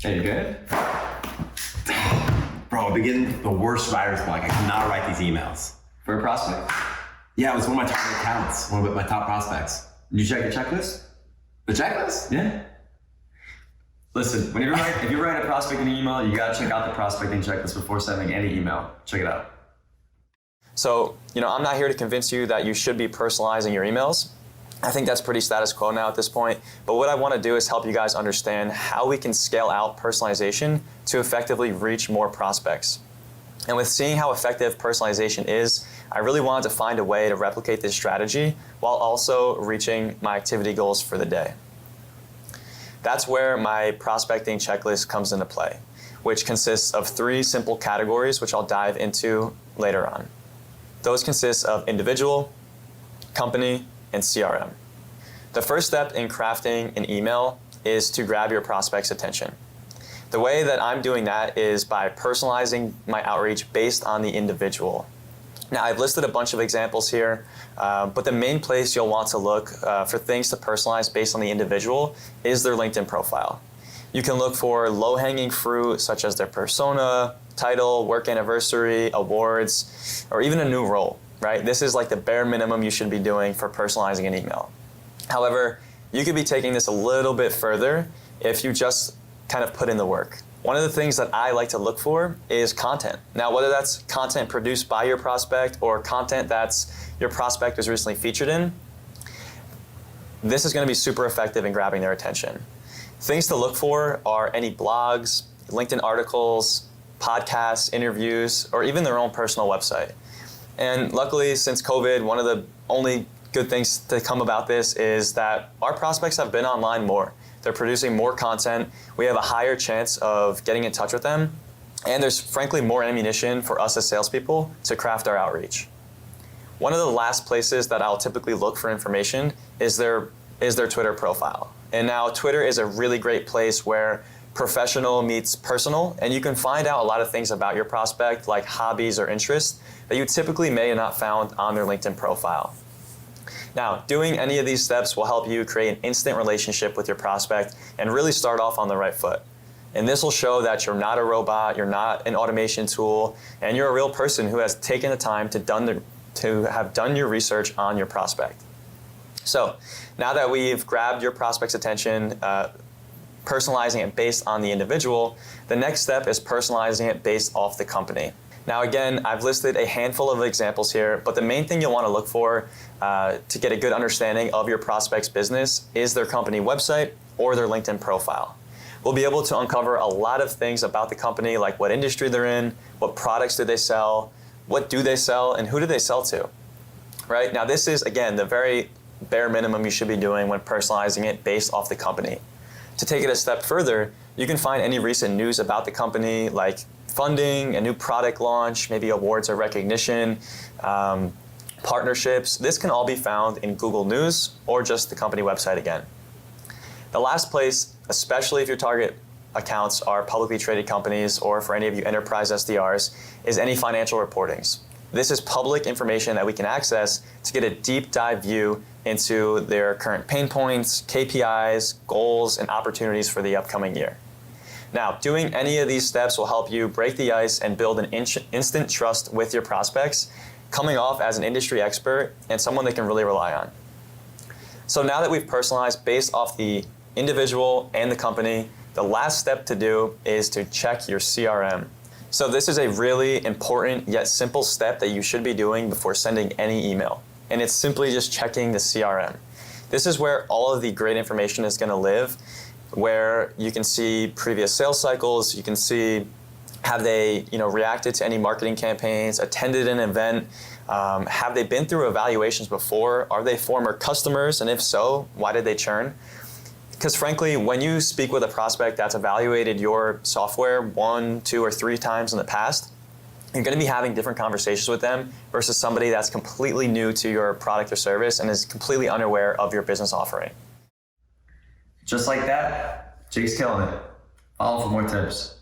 Hey, you good? Bro, I begin the worst writer's block. I cannot write these emails. For a prospect? Yeah, it was one of my target accounts, one of my top prospects. Did you check the checklist? The checklist? Yeah. Listen, if you write a prospecting email, you gotta check out the prospecting checklist before sending any email. Check it out. So, I'm not here to convince you that you should be personalizing your emails. I think that's pretty status quo now at this point. But what I want to do is help you guys understand how we can scale out personalization to effectively reach more prospects. And with seeing how effective personalization is, I really wanted to find a way to replicate this strategy while also reaching my activity goals for the day. That's where my prospecting checklist comes into play, which consists of 3 simple categories, which I'll dive into later on. Those consist of individual, company, and CRM. The first step in crafting an email is to grab your prospect's attention. The way that I'm doing that is by personalizing my outreach based on the individual. Now, I've listed a bunch of examples here, but the main place you'll want to look for things to personalize based on the individual is their LinkedIn profile. You can look for low-hanging fruit such as their persona, title, work anniversary, awards, or even a new role, right? This is like the bare minimum you should be doing for personalizing an email. However, you could be taking this a little bit further if you just kind of put in the work. One of the things that I like to look for is content. Now, whether that's content produced by your prospect or content that's your prospect was recently featured in, this is going to be super effective in grabbing their attention. Things to look for are any blogs, LinkedIn articles, podcasts, interviews, or even their own personal website. And luckily, since COVID, one of the only good things to come about this is that our prospects have been online more. They're producing more content. We have a higher chance of getting in touch with them. And there's frankly more ammunition for us as salespeople to craft our outreach. One of the last places that I'll typically look for information is their Twitter profile. And now Twitter is a really great place where professional meets personal, and you can find out a lot of things about your prospect, like hobbies or interests, that you typically may have not found on their LinkedIn profile. Now, doing any of these steps will help you create an instant relationship with your prospect and really start off on the right foot. And this will show that you're not a robot, you're not an automation tool, and you're a real person who has taken the time to have done your research on your prospect. So, now that we've grabbed your prospect's attention, personalizing it based on the individual, the next step is personalizing it based off the company. Now again, I've listed a handful of examples here, but the main thing you'll want to look for to get a good understanding of your prospect's business is their company website or their LinkedIn profile. We'll be able to uncover a lot of things about the company, like what industry they're in, what products do they sell, what do they sell, and who do they sell to, right? Now this is, again, the very bare minimum you should be doing when personalizing it based off the company. To take it a step further, you can find any recent news about the company, like funding, a new product launch, maybe awards or recognition, partnerships. This can all be found in Google News or just the company website again. The last place, especially if your target accounts are publicly traded companies or for any of you enterprise SDRs, is any financial reportings. This is public information that we can access to get a deep dive view into their current pain points, KPIs, goals, and opportunities for the upcoming year. Now, doing any of these steps will help you break the ice and build an instant trust with your prospects, coming off as an industry expert and someone they can really rely on. So now that we've personalized based off the individual and the company, the last step to do is to check your CRM. So this is a really important yet simple step that you should be doing before sending any email. And it's simply just checking the CRM. This is where all of the great information is going to live, where you can see previous sales cycles, you can see have they reacted to any marketing campaigns, attended an event, have they been through evaluations before, are they former customers, and if so, why did they churn? Because frankly, when you speak with a prospect that's evaluated your software 1, 2, or 3 times in the past, you're going to be having different conversations with them versus somebody that's completely new to your product or service and is completely unaware of your business offering. Just like that, Jake's killing it. Follow for more tips.